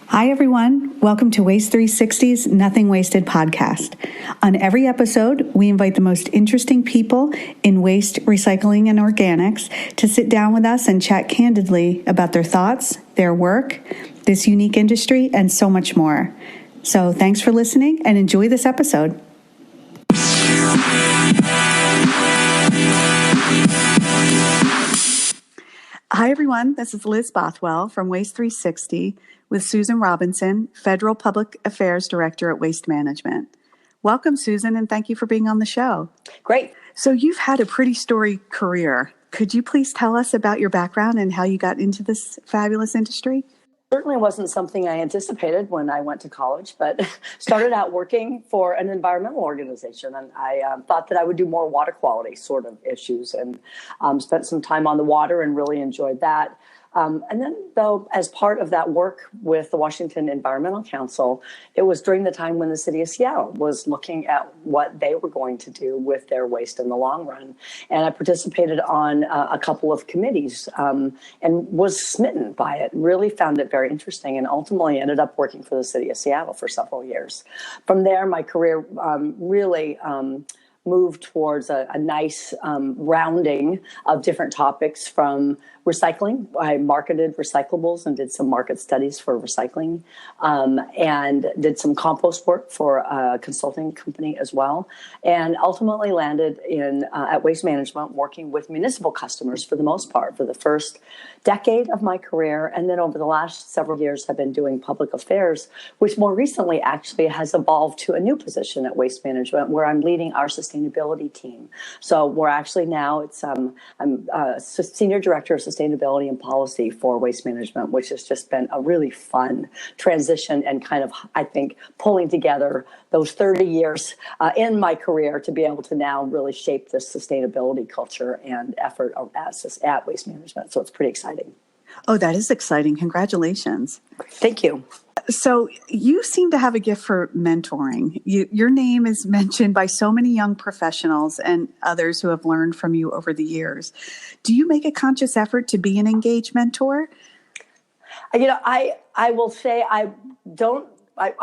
Hi, everyone. Welcome to Waste 360's Nothing Wasted podcast. On every episode, we invite the most interesting people in waste, recycling, and organics to sit down with us and chat candidly about their thoughts, their work, this unique industry, and so much more. So thanks for listening and enjoy this episode. Hi, everyone. This is Liz Bothwell from Waste 360 with Susan Robinson, Federal Public Affairs Director at Waste Management. Welcome, Susan, and thank you for being on the show. Great. So you've had a pretty storied career. Could you please tell us about your background and how you got into this fabulous industry? Certainly wasn't something I anticipated when I went to college, but started out working for an environmental organization. And I thought that I would do more water quality sort of issues and spent some time on the water and really enjoyed that. And then, though, as part of that work with the Washington Environmental Council, it was during the time when the city of Seattle was looking at what they were going to do with their waste in the long run. And I participated on a couple of committees and was smitten by it, really found it very interesting, and ultimately ended up working for the city of Seattle for several years. From there, my career really moved towards a nice rounding of different topics from recycling. I marketed recyclables and did some market studies for recycling and did some compost work for a consulting company as well. And ultimately landed in at Waste Management working with municipal customers for the most part for the first decade of my career. And then over the last several years have been doing public affairs, which more recently actually has evolved to a new position at Waste Management where I'm leading our sustainability team. So we're actually now, I'm Senior Director of Sustainability and Policy for Waste Management, which has just been a really fun transition and kind of, I think, pulling together those 30 years in my career to be able to now really shape this sustainability culture and effort at Waste Management. So it's pretty exciting. Oh, that is exciting. Congratulations. Thank you. So you seem to have a gift for mentoring. Your name is mentioned by so many young professionals and others who have learned from you over the years. Do you make a conscious effort to be an engaged mentor? You know, I will say I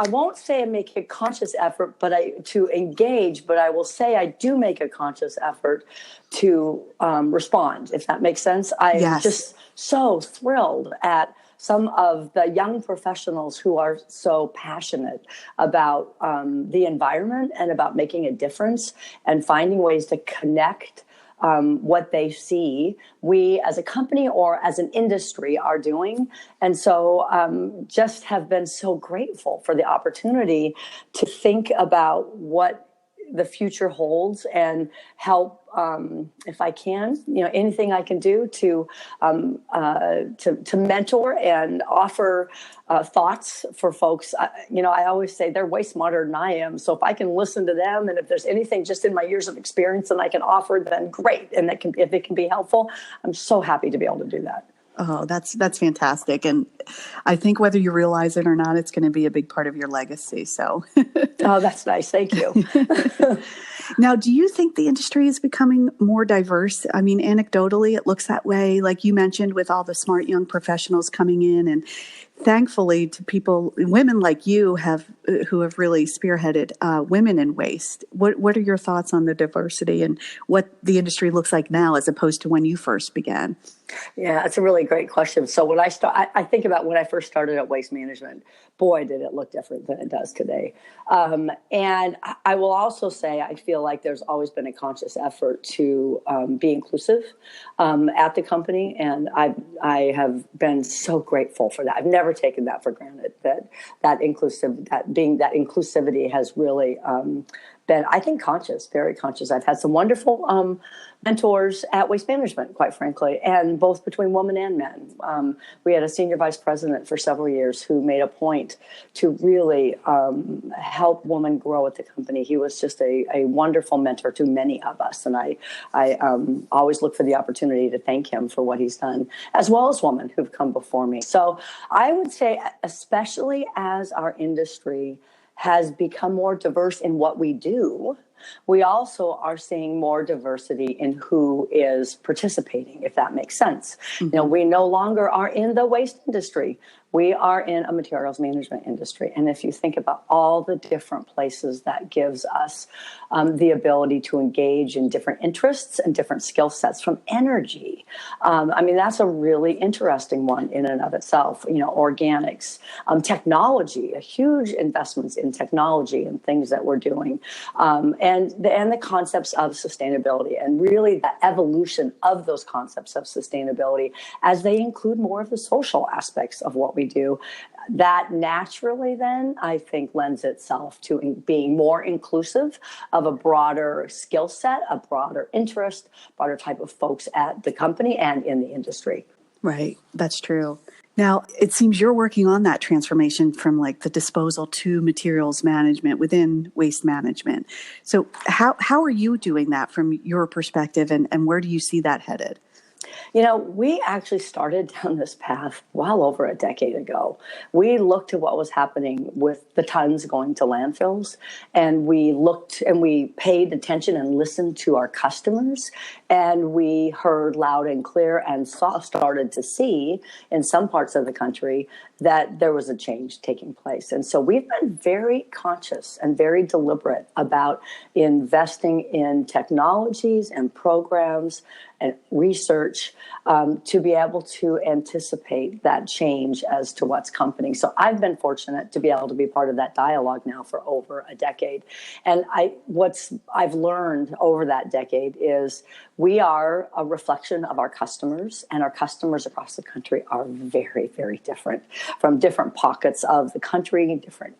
won't say I make a conscious effort, to engage, but I will say I do make a conscious effort to respond, if that makes sense. I'm just so thrilled at some of the young professionals who are so passionate about the environment and about making a difference and finding ways to connect what they see we as a company or as an industry are doing. And so just have been so grateful for the opportunity to think about what the future holds and help, if I can, anything I can do to mentor and offer thoughts for folks. I always say they're way smarter than I am. So if I can listen to them, and if there's anything just in my years of experience that I can offer, then great. And if it can be helpful, I'm so happy to be able to do that. Oh, that's fantastic. And I think whether you realize it or not, it's going to be a big part of your legacy. So, oh, that's nice. Thank you. Now, do you think the industry is becoming more diverse? I mean, anecdotally, it looks that way, like you mentioned, with all the smart young professionals coming in, and thankfully to people, women like you who have really spearheaded women in waste. What are your thoughts on the diversity and what the industry looks like now as opposed to when you first began? Yeah, that's a really great question. So when I think about when I first started at Waste Management, boy, did it look different than it does today. And I will also say I feel like there's always been a conscious effort to be inclusive at the company, and I have been so grateful for that. I've never taken that for granted. That inclusivity has really been, I think, conscious, very conscious. I've had some wonderful mentors at Waste Management, quite frankly, and both between women and men. We had a senior vice president for several years who made a point to really help women grow at the company. He was just a wonderful mentor to many of us, and I always look for the opportunity to thank him for what he's done, as well as women who've come before me. So I would say, especially as our industry has become more diverse in what we do, we also are seeing more diversity in who is participating, if that makes sense. We no longer are in the waste industry. We are in a materials management industry. And if you think about all the different places that gives us the ability to engage in different interests and different skill sets, from energy. That's a really interesting one in and of itself. Organics, technology, a huge investments in technology and things that we're doing, and the concepts of sustainability, and really the evolution of those concepts of sustainability as they include more of the social aspects of what we do. That naturally then, I think, lends itself to being more inclusive of a broader skill set, a broader interest, broader type of folks at the company and in the industry. Right. That's true. Now, it seems you're working on that transformation from like the disposal to materials management within waste management. So how are you doing that from your perspective, and where do you see that headed? We actually started down this path well over a decade ago. We looked at what was happening with the tons going to landfills, and we looked and we paid attention and listened to our customers, and we heard loud and clear and started to see in some parts of the country that there was a change taking place. And so we've been very conscious and very deliberate about investing in technologies and programs and research to be able to anticipate that change as to what's coming. So I've been fortunate to be able to be part of that dialogue now for over a decade. And what I've learned over that decade is we are a reflection of our customers, and our customers across the country are very, very different, from different pockets of the country, different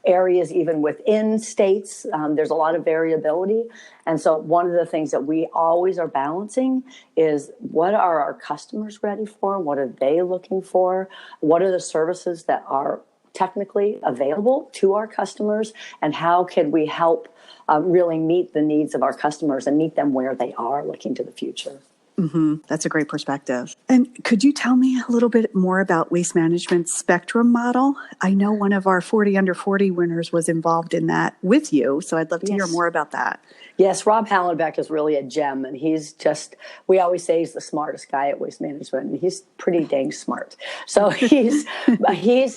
areas, even within states. There's a lot of variability. And so one of the things that we always are balancing is, what are our customers ready for? What are they looking for? What are the services that are technically available to our customers? And how can we help really meet the needs of our customers and meet them where they are looking to the future? Mm-hmm. That's a great perspective. And could you tell me a little bit more about Waste Management's spectrum model? I know one of our 40 under 40 winners was involved in that with you, so I'd love to hear more about that. Yes, Rob Hallenbeck is really a gem, and we always say he's the smartest guy at Waste Management, and he's pretty dang smart. So he's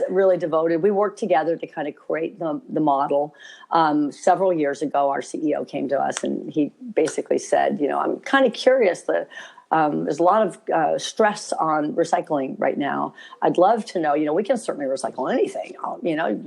really devoted. We worked together to kind of create the model. Several years ago, our CEO came to us, and he basically said, I'm kind of curious that there's a lot of stress on recycling right now. I'd love to know, we can certainly recycle anything.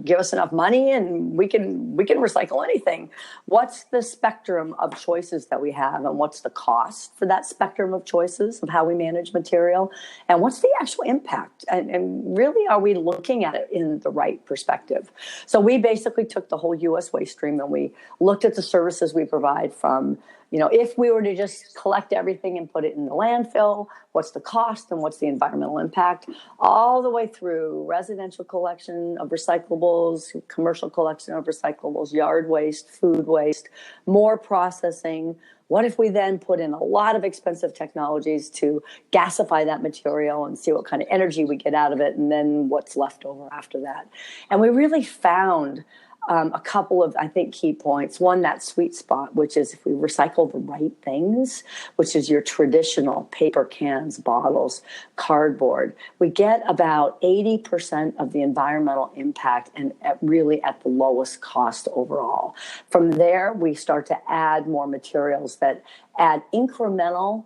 Give us enough money and we can recycle anything. What's the spectrum of choices that we have, and what's the cost for that spectrum of choices of how we manage material, and what's the actual impact? And really, are we looking at it in the right perspective? So we basically took the whole U.S. waste stream, and we looked at the services we provide from, if we were to just collect everything and put it in the landfill, what's the cost and what's the environmental impact, all the way through residential collection of recyclables, commercial collection of recyclables, yard waste, food waste, more processing. What if we then put in a lot of expensive technologies to gasify that material and see what kind of energy we get out of it, and then what's left over after that? And we really found a couple of, I think, key points. One, that sweet spot, which is if we recycle the right things, which is your traditional paper cans, bottles, cardboard, we get about 80% of the environmental impact, and really at the lowest cost overall. From there, we start to add more materials that add incremental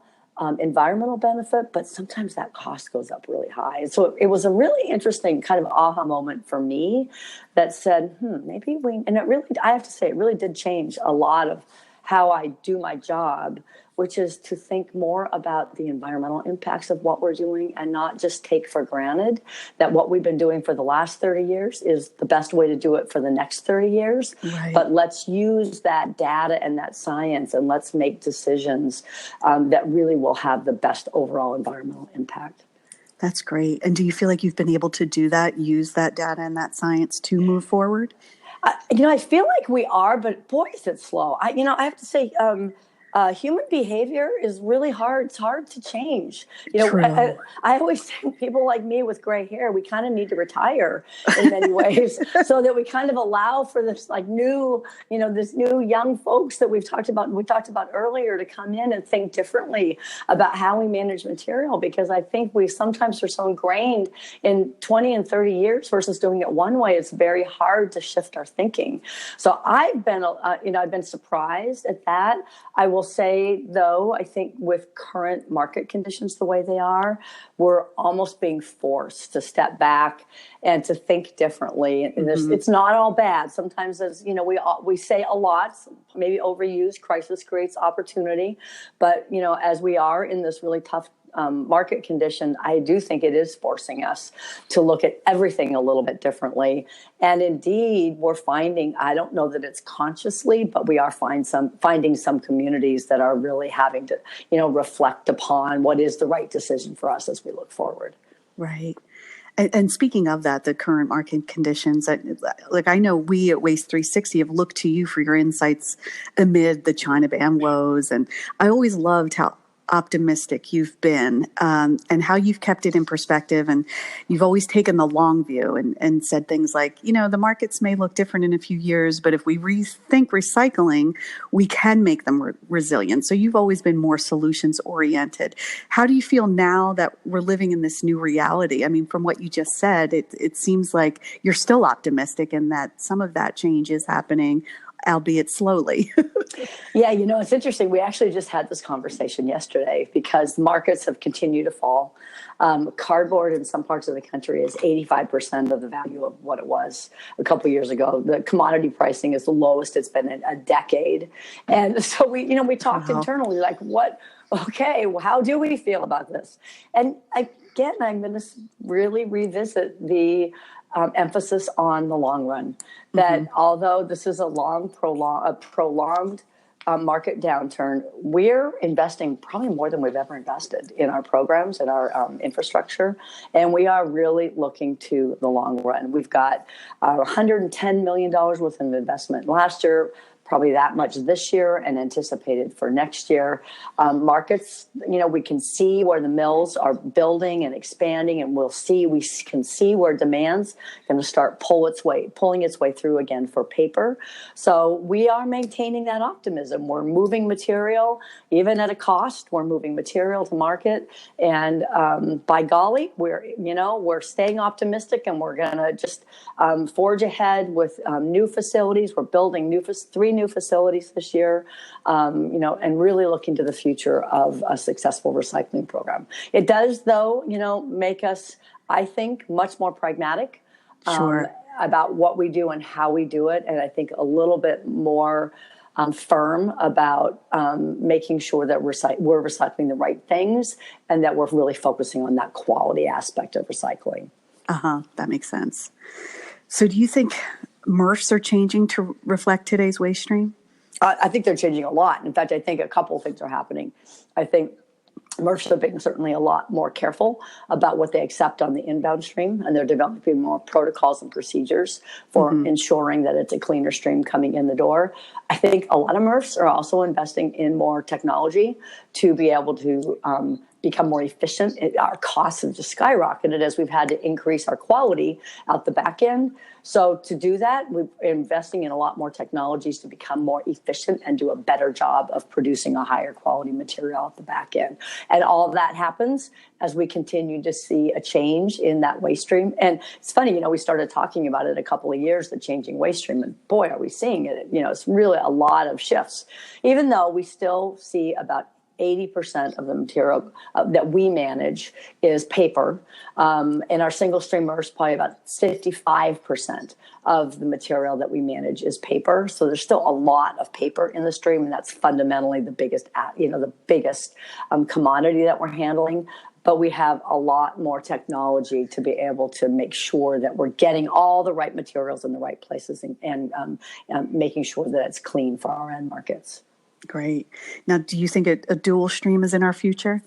environmental benefit, but sometimes that cost goes up really high. And so it was a really interesting kind of aha moment for me that said, maybe and it really, I have to say, it really did change a lot of how I do my job, which is to think more about the environmental impacts of what we're doing, and not just take for granted that what we've been doing for the last 30 years is the best way to do it for the next 30 years. Right. But let's use that data and that science, and let's make decisions that really will have the best overall environmental impact. That's great. And do you feel like you've been able to do that, use that data and that science to move forward? I feel like we are, but boy, is it slow. I have to say, Human behavior is really hard. It's hard to change. True. I always think people like me with gray hair, we kind of need to retire in many ways so that we kind of allow for this like new, this new young folks that we talked about earlier to come in and think differently about how we manage material, because I think we sometimes are so ingrained in 20 and 30 years versus doing it one way. It's very hard to shift our thinking. So I've been surprised at that. I will say, though, I think with current market conditions the way they are, we're almost being forced to step back and to think differently. And it's not all bad. Sometimes, as we say a lot, maybe overused, crisis creates opportunity. But as we are in this really tough market condition, I do think it is forcing us to look at everything a little bit differently. And indeed, we're finding, I don't know that it's consciously, but we are finding some communities that are really having to, reflect upon what is the right decision for us as we look forward. Right. And speaking of that, the current market conditions, I know we at Waste 360 have looked to you for your insights amid the China ban woes. And I always loved how optimistic you've been, and how you've kept it in perspective. And you've always taken the long view and said things like, the markets may look different in a few years, but if we rethink recycling, we can make them resilient. So you've always been more solutions oriented. How do you feel now that we're living in this new reality? I mean, from what you just said, it seems like you're still optimistic and that some of that change is happening, albeit slowly. Yeah, it's interesting. We actually just had this conversation yesterday because markets have continued to fall. Cardboard in some parts of the country is 85% of the value of what it was a couple of years ago. The commodity pricing is the lowest it's been in a decade. And so we talked internally like, how do we feel about this? And again, I'm going to really revisit the emphasis on the long run. That although this is a prolonged market downturn, we're investing probably more than we've ever invested in our programs and our infrastructure. And we are really looking to the long run. We've got $110 million worth of investment last year, probably that much this year and anticipated for next year. Markets, we can see where the mills are building and expanding, and we can see where demand's going to start pulling its way through again for paper. So we are maintaining that optimism. We're moving material, even at a cost, we're moving material to market. And by golly, we're staying optimistic, and we're going to just forge ahead with new facilities. We're building three new facilities this year, and really looking to the future of a successful recycling program. It does, though, make us, I think, much more pragmatic about what we do and how we do it. And I think a little bit more firm about making sure that we're recycling the right things and that we're really focusing on that quality aspect of recycling. That makes sense. So do you think MRFs are changing to reflect today's waste stream? I think they're changing a lot. In fact, I think a couple of things are happening. I think MRFs are being certainly a lot more careful about what they accept on the inbound stream, and they're developing more protocols and procedures for ensuring that it's a cleaner stream coming in the door. I think a lot of MRFs are also investing in more technology to be able to become more efficient. Our costs have just skyrocketed as we've had to increase our quality out the back end. So to do that, we're investing in a lot more technologies to become more efficient and do a better job of producing a higher quality material at the back end. And all of that happens as we continue to see a change in that waste stream. And it's funny, we started talking about it a couple of years, the changing waste stream, and boy, are we seeing it. It's really a lot of shifts, even though we still see about 80% of the material that we manage is paper. And our single stream MRFs, probably about 55% of the material that we manage is paper. So there's still a lot of paper in the stream, and that's fundamentally the biggest commodity that we're handling. But we have a lot more technology to be able to make sure that we're getting all the right materials in the right places and making sure that it's clean for our end markets. Great. Now, do you think a dual stream is in our future?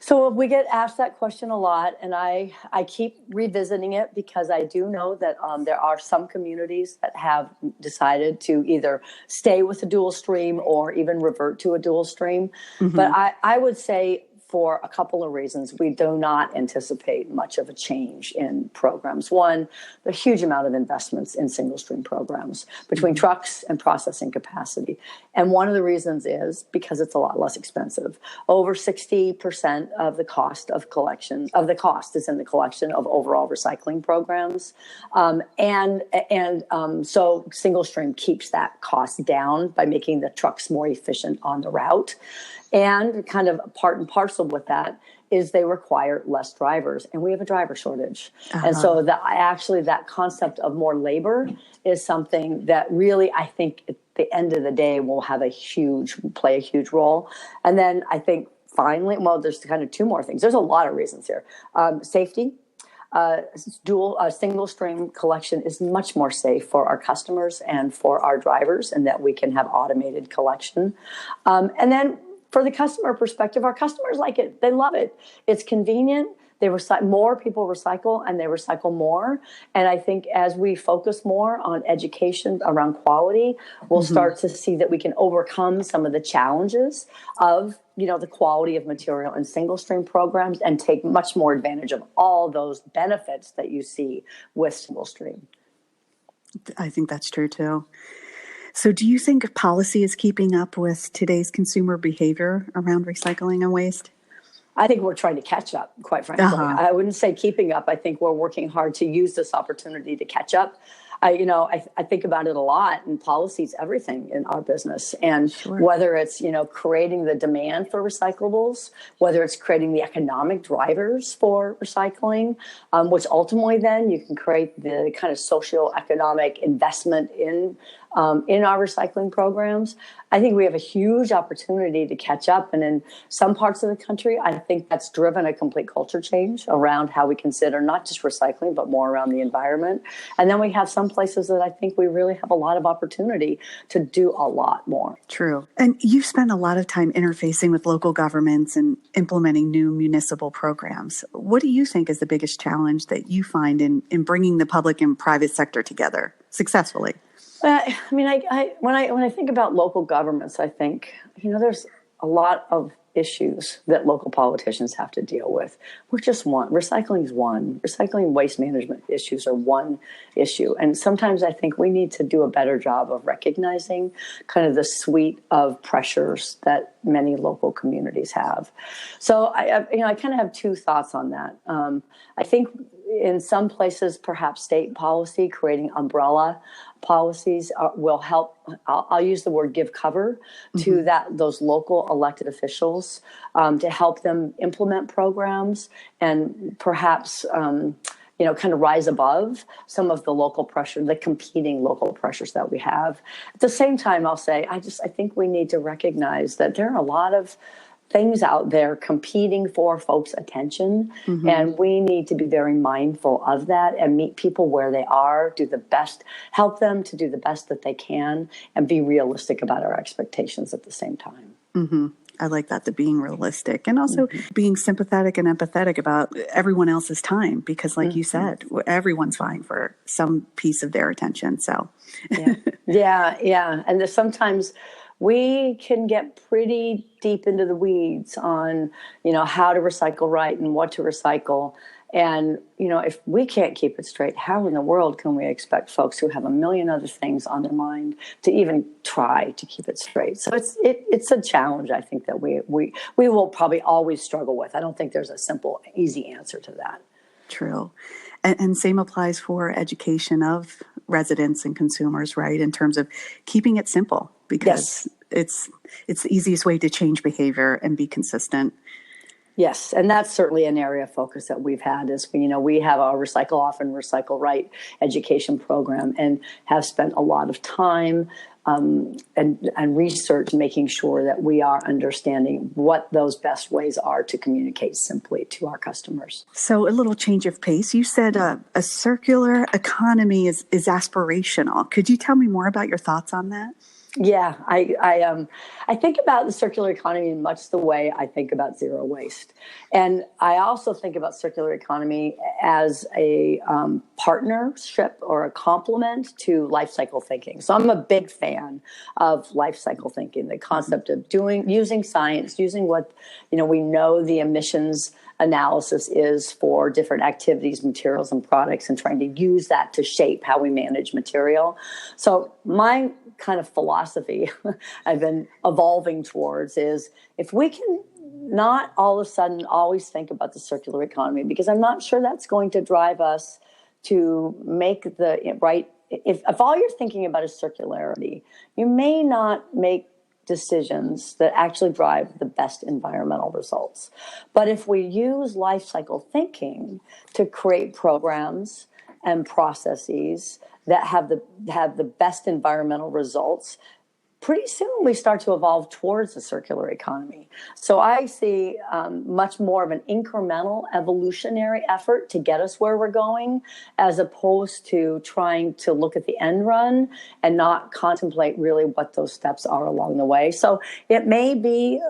So we get asked that question a lot, and I keep revisiting it because I do know that there are some communities that have decided to either stay with a dual stream or even revert to a dual stream. But I would say for a couple of reasons, we do not anticipate much of a change in programs. One, the huge amount of investments in single stream programs between trucks and processing capacity. And one of the reasons is because it's a lot less expensive. Over 60% of the cost of collection of the cost is in the collection of overall recycling programs. So single stream keeps that cost down by making the trucks more efficient on the route. And kind of part and parcel with that is they require less drivers, and we have a driver shortage. And so that concept of more labor is something that really, I think, at the end of the day, will play a huge role. And then I think finally, there's kind of two more things. There's a lot of reasons here. Safety. Single stream collection is much more safe for our customers and for our drivers, and that we can have automated collection. And then for the customer perspective, our customers like it. They love it. It's convenient. More people recycle, and they recycle more. And I think as we focus more on education around quality, we'll start to see that we can overcome some of the challenges of the quality of material in single stream programs and take much more advantage of all those benefits that you see with single stream. I think that's true too. So do you think policy is keeping up with today's consumer behavior around recycling and waste? I think we're trying to catch up, quite frankly. I wouldn't say keeping up. I think we're working hard to use this opportunity to catch up. I think about it a lot, and policy's everything in our business. And whether it's, creating the demand for recyclables, whether it's creating the economic drivers for recycling, which ultimately then you can create the kind of socioeconomic investment in our recycling programs. I think we have a huge opportunity to catch up. And in some parts of the country, I think that's driven a complete culture change around how we consider not just recycling, but more around the environment. And then we have some places that I think we really have a lot of opportunity to do a lot more. True. And you've spent a lot of time interfacing with local governments and implementing new municipal programs. What do you think is the biggest challenge that you find in bringing the public and private sector together successfully? When I think about local governments, I think, there's a lot of issues that local politicians have to deal with. We're just one. Recycling is one. Recycling and waste management issues are one issue. And sometimes I think we need to do a better job of recognizing kind of the suite of pressures that many local communities have. So I kind of have two thoughts on that. I think in some places, perhaps state policy, creating umbrella policies will help. I'll use the word give cover to those local elected officials to help them implement programs and perhaps kind of rise above some of the local pressure, the competing local pressures that we have. At the same time, I'll say I think we need to recognize that there are a lot of things out there competing for folks' attention. And we need to be very mindful of that and meet people where they are, help them to do the best that they can, and be realistic about our expectations at the same time. I like that, the being realistic, and also being sympathetic and empathetic about everyone else's time, because like you said, everyone's vying for some piece of their attention. So yeah. And there's sometimes we can get pretty deep into the weeds on, how to recycle right and what to recycle. And, if we can't keep it straight, how in the world can we expect folks who have a million other things on their mind to even try to keep it straight? So it's a challenge, I think, that we will probably always struggle with. I don't think there's a simple, easy answer to that. True. And same applies for education of residents and consumers, right? In terms of keeping it simple, because it's the easiest way to change behavior and be consistent. Yes, and that's certainly an area of focus that we've had is, we have our Recycle Often, Recycle Right education program and have spent a lot of time and research making sure that we are understanding what those best ways are to communicate simply to our customers. So a little change of pace. You said a circular economy is aspirational. Could you tell me more about your thoughts on that? Yeah, I think about the circular economy in much the way I think about zero waste, and I also think about circular economy as a partnership or a complement to life cycle thinking. So I'm a big fan of life cycle thinking, the concept of using science, using what we know the emissions analysis is for different activities, materials, and products, and trying to use that to shape how we manage material. So my kind of philosophy I've been evolving towards is if we can not all of a sudden always think about the circular economy, because I'm not sure that's going to drive us to make the right. If all you're thinking about is circularity, you may not make decisions that actually drive the best environmental results. But if we use life cycle thinking to create programs and processes that have the best environmental results, pretty soon we start to evolve towards a circular economy. So I see much more of an incremental evolutionary effort to get us where we're going, as opposed to trying to look at the end run and not contemplate really what those steps are along the way. So it may be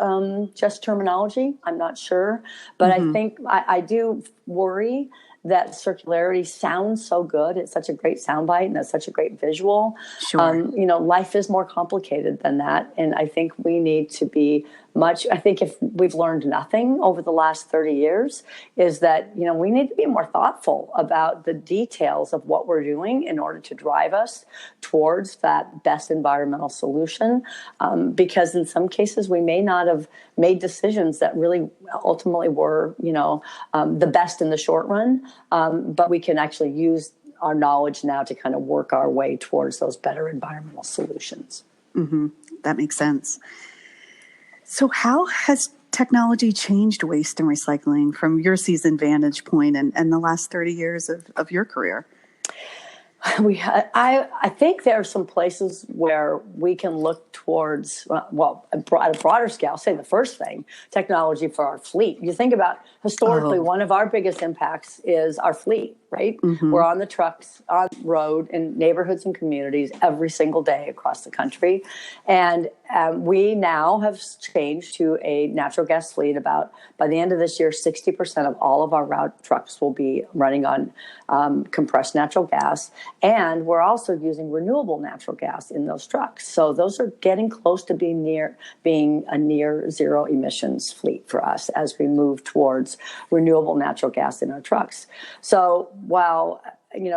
just terminology, I'm not sure, but I think I do worry that circularity sounds so good. It's such a great soundbite and it's such a great visual. Sure. Life is more complicated than that. And I think we need to be I think if we've learned nothing over the last 30 years is that, we need to be more thoughtful about the details of what we're doing in order to drive us towards that best environmental solution. Because in some cases we may not have made decisions that really ultimately were, the best in the short run. But we can actually use our knowledge now to kind of work our way towards those better environmental solutions. Mm-hmm. That makes sense. So how has technology changed waste and recycling from your seasoned vantage point and the last 30 years of your career? I think there are some places where we can look towards, at a broader scale, say the first thing, technology for our fleet. You think about historically, one of our biggest impacts is our fleet, right? Mm-hmm. We're on the trucks, on the road, in neighborhoods and communities every single day across the country. And we now have changed to a natural gas fleet. By the end of this year, 60% of all of our route trucks will be running on compressed natural gas. And we're also using renewable natural gas in those trucks. So those are getting close to being a near zero emissions fleet for us as we move towards renewable natural gas in our trucks. So while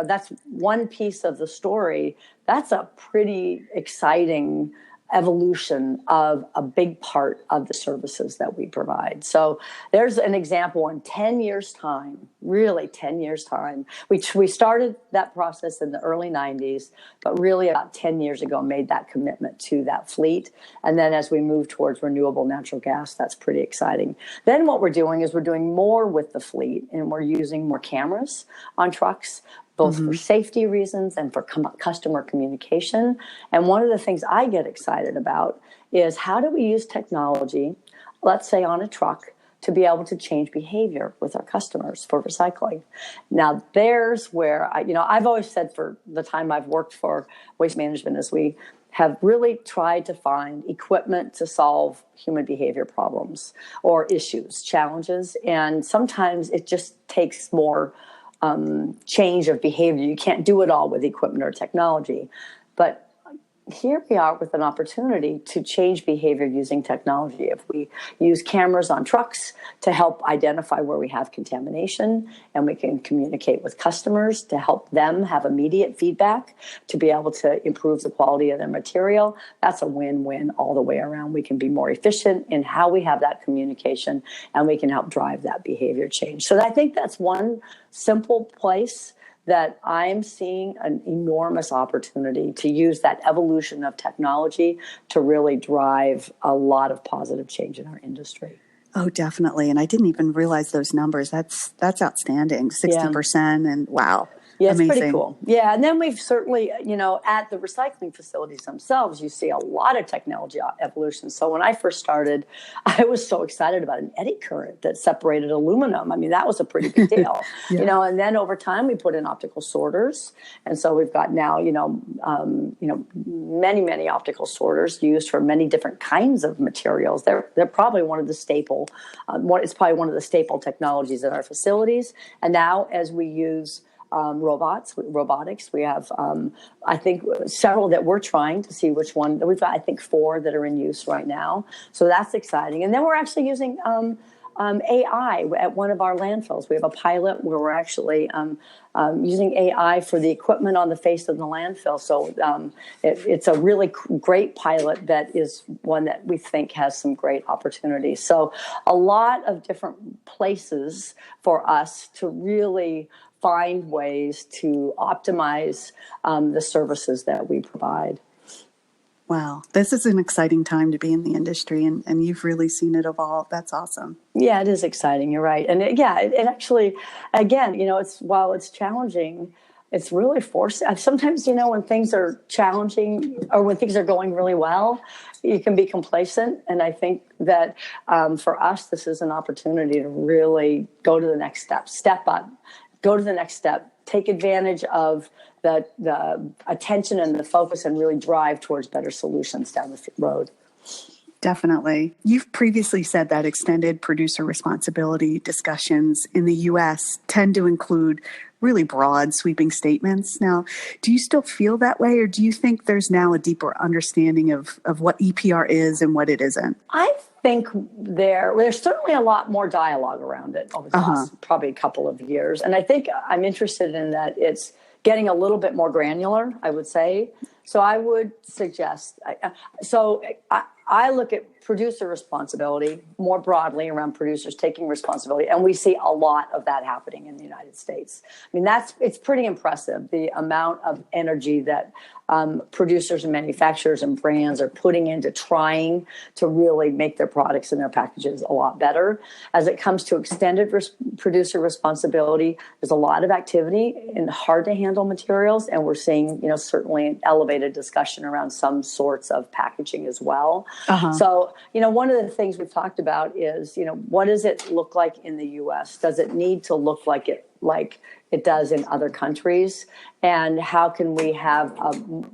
that's one piece of the story, that's a pretty exciting evolution of a big part of the services that we provide. So there's an example in 10 years time, really 10 years time. We started that process in the early 90s, but really about 10 years ago made that commitment to that fleet. And then as we move towards renewable natural gas, that's pretty exciting. Then what we're doing is we're doing more with the fleet, and we're using more cameras on trucks, both for safety reasons and for customer communication. And one of the things I get excited about is how do we use technology, let's say on a truck, to be able to change behavior with our customers for recycling. Now, there's where I've always said for the time I've worked for Waste Management is we have really tried to find equipment to solve human behavior problems or issues, challenges. And sometimes it just takes more change of behavior. You can't do it all with equipment or technology. But here we are with an opportunity to change behavior using technology. If we use cameras on trucks to help identify where we have contamination, and we can communicate with customers to help them have immediate feedback to be able to improve the quality of their material, that's a win-win all the way around. We can be more efficient in how we have that communication, and we can help drive that behavior change. So I think that's one simple place that I'm seeing an enormous opportunity to use that evolution of technology to really drive a lot of positive change in our industry. Oh, definitely. And I didn't even realize those numbers. That's outstanding. 60% and wow. Yeah, it's pretty Amazing. cool. Yeah, and then we've certainly, at the recycling facilities themselves, you see a lot of technology evolution. So when I first started, I was so excited about an eddy current that separated aluminum. I mean, that was a pretty big deal, Yeah. and then over time we put in optical sorters. And so we've got now, many, many optical sorters used for many different kinds of materials. They're probably one of the staple, it's probably one of the staple technologies in our facilities. And now as we use robotics. We have, I think, several that we're trying to see which one. We've got, I think, 4 that are in use right now. So that's exciting. And then we're actually using AI at one of our landfills. We have a pilot where we're actually using AI for the equipment on the face of the landfill. So it's a really great pilot that is one that we think has some great opportunities. So a lot of different places for us to really find ways to optimize the services that we provide. Wow. This is an exciting time to be in the industry, and you've really seen it evolve. That's awesome. Yeah, it is exciting. You're right. And it actually, again, while it's challenging, it's really forcing. Sometimes, when things are challenging or when things are going really well, you can be complacent. And I think that for us, this is an opportunity to really go to the next step up, go to the next step, take advantage of the attention and the focus and really drive towards better solutions down the road. Definitely. You've previously said that extended producer responsibility discussions in the U.S. tend to include really broad, sweeping statements. Now, do you still feel that way, or do you think there's now a deeper understanding of what EPR is and what it isn't? I think there's certainly a lot more dialogue around it over the last probably a couple of years. And I think I'm interested in that it's getting a little bit more granular, I would say. So I would suggest, I look at producer responsibility more broadly around producers taking responsibility, and we see a lot of that happening in the United States. I mean, it's pretty impressive, the amount of energy that producers and manufacturers and brands are putting into trying to really make their products and their packages a lot better. As it comes to extended producer responsibility, there's a lot of activity in hard to handle materials, and we're seeing, certainly an elevated discussion around some sorts of packaging as well. So, one of the things we've talked about is, what does it look like in the U.S.? Does it need to look like it does in other countries? And how can we have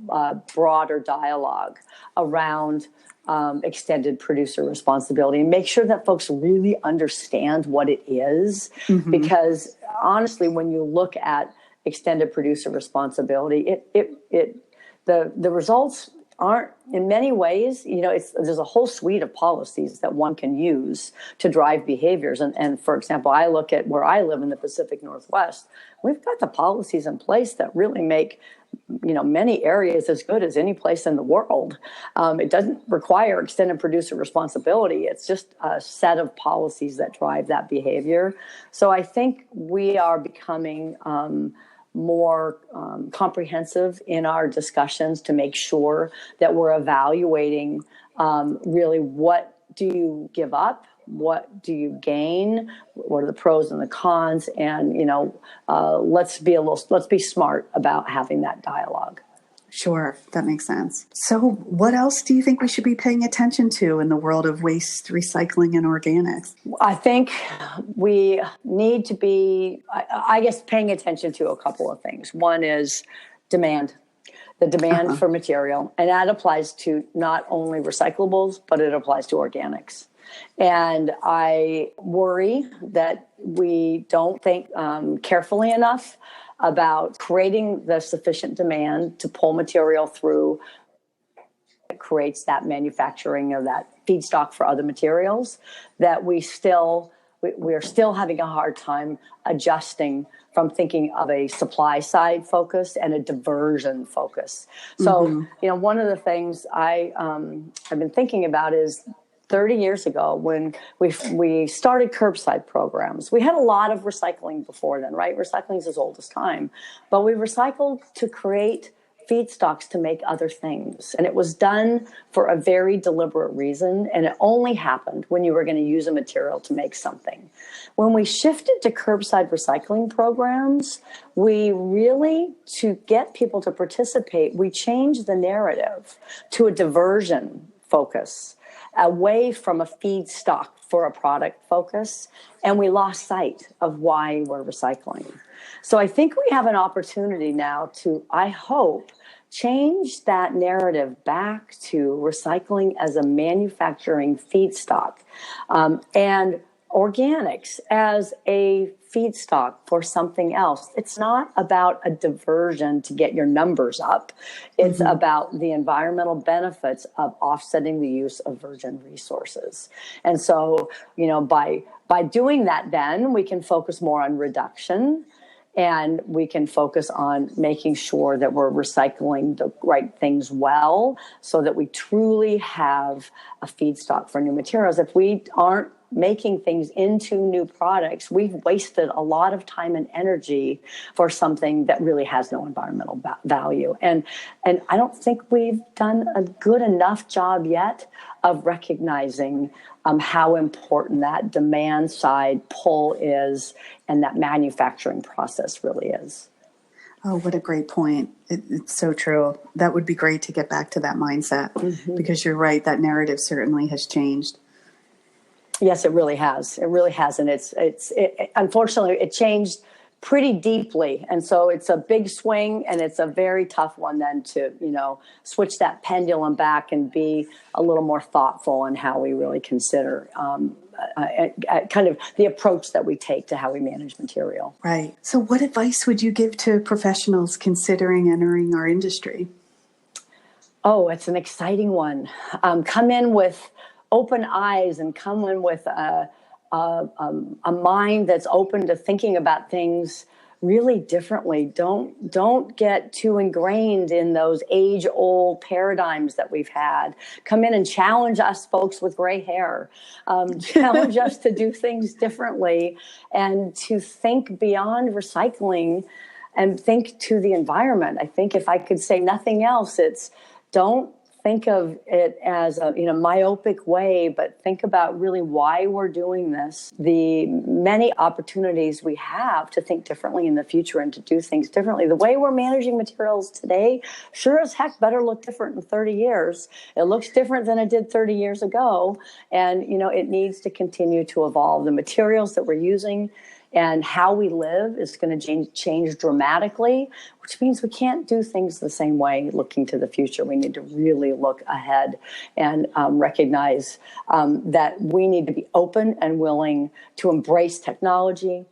a broader dialogue around extended producer responsibility and make sure that folks really understand what it is? Because honestly, when you look at extended producer responsibility, the results aren't, in many ways, there's a whole suite of policies that one can use to drive behaviors. And for example, I look at where I live in the Pacific Northwest, we've got the policies in place that really make, many areas as good as any place in the world. It doesn't require extended producer responsibility. It's just a set of policies that drive that behavior. So I think we are becoming more comprehensive in our discussions to make sure that we're evaluating really what do you give up, what do you gain, what are the pros and the cons, and let's be smart about having that dialogue. Sure, that makes sense. So what else do you think we should be paying attention to in the world of waste, recycling, and organics? I think we need to be, I guess, paying attention to a couple of things. One is demand, the demand for material. And that applies to not only recyclables, but it applies to organics. And I worry that we don't think carefully enough about creating the sufficient demand to pull material through. It creates that manufacturing of that feedstock for other materials that we're still having a hard time adjusting from thinking of a supply side focus and a diversion focus. So, one of the things I've been thinking about is 30 years ago, when we started curbside programs, we had a lot of recycling before then, right? Recycling is as old as time. But we recycled to create feedstocks to make other things. And it was done for a very deliberate reason. And it only happened when you were going to use a material to make something. When we shifted to curbside recycling programs, we really, to get people to participate, we changed the narrative to a diversion focus, away from a feedstock for a product focus. And we lost sight of why we're recycling. So I think we have an opportunity now to, I hope, change that narrative back to recycling as a manufacturing feedstock, and organics as a feedstock for something else. It's not about a diversion to get your numbers up. It's about the environmental benefits of offsetting the use of virgin resources. And so, by doing that, then we can focus more on reduction. And we can focus on making sure that we're recycling the right things well, so that we truly have a feedstock for new materials. If we aren't making things into new products, we've wasted a lot of time and energy for something that really has no environmental value. And I don't think we've done a good enough job yet of recognizing how important that demand side pull is, and that manufacturing process really is. Oh, what a great point. It's so true. That would be great to get back to that mindset, because you're right, that narrative certainly has changed. Yes, it really has. It really has. And it unfortunately, it changed pretty deeply. And so it's a big swing, and it's a very tough one then to, switch that pendulum back and be a little more thoughtful in how we really consider kind of the approach that we take to how we manage material. Right. So what advice would you give to professionals considering entering our industry? Oh, it's an exciting one. Come in with open eyes, and come in with a mind that's open to thinking about things really differently. Don't get too ingrained in those age-old paradigms that we've had. Come in and challenge us folks with gray hair. Challenge us to do things differently, and to think beyond recycling and think to the environment. I think if I could say nothing else, it's don't think of it as a myopic way, but think about really why we're doing this, the many opportunities we have to think differently in the future and to do things differently. The way we're managing materials today sure as heck better look different in 30 years. It looks different than it did 30 years ago. And, it needs to continue to evolve. The materials that we're using and how we live is going to change dramatically, which means we can't do things the same way looking to the future. We need to really look ahead and recognize that we need to be open and willing to embrace technology,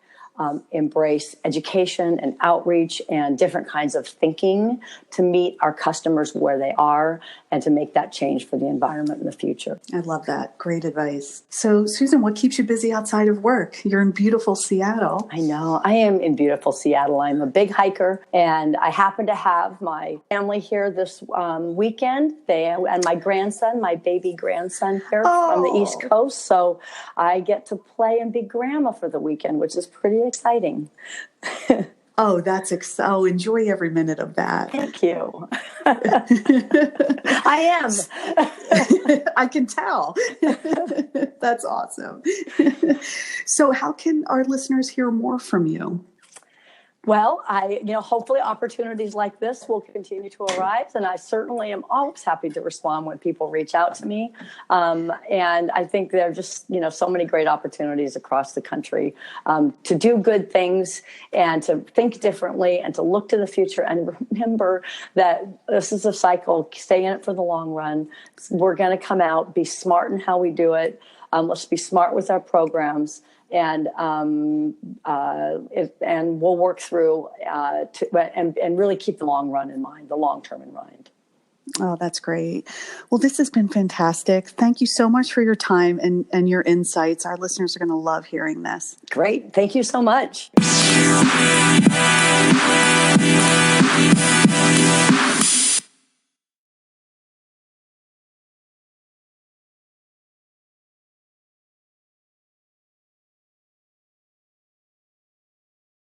embrace education and outreach and different kinds of thinking to meet our customers where they are and to make that change for the environment in the future. I love that. Great advice. So, Susan, what keeps you busy outside of work? You're in beautiful Seattle. I know. I am in beautiful Seattle. I'm a big hiker, and I happen to have my family here this weekend. And my grandson, my baby grandson here from the East Coast. So I get to play and be grandma for the weekend, which is pretty exciting. Oh, enjoy every minute of that. Thank you. I am. I can tell. That's awesome. So how can our listeners hear more from you? Well, hopefully opportunities like this will continue to arise, and I certainly am always happy to respond when people reach out to me. And I think there are just, so many great opportunities across the country to do good things and to think differently and to look to the future and remember that this is a cycle. Stay in it for the long run. We're going to come out, be smart in how we do it. Let's be smart with our programs. And we'll work through and really keep the long run in mind, the long term in mind. Oh, that's great. Well, this has been fantastic. Thank you so much for your time and your insights. Our listeners are going to love hearing this. Great. Thank you so much.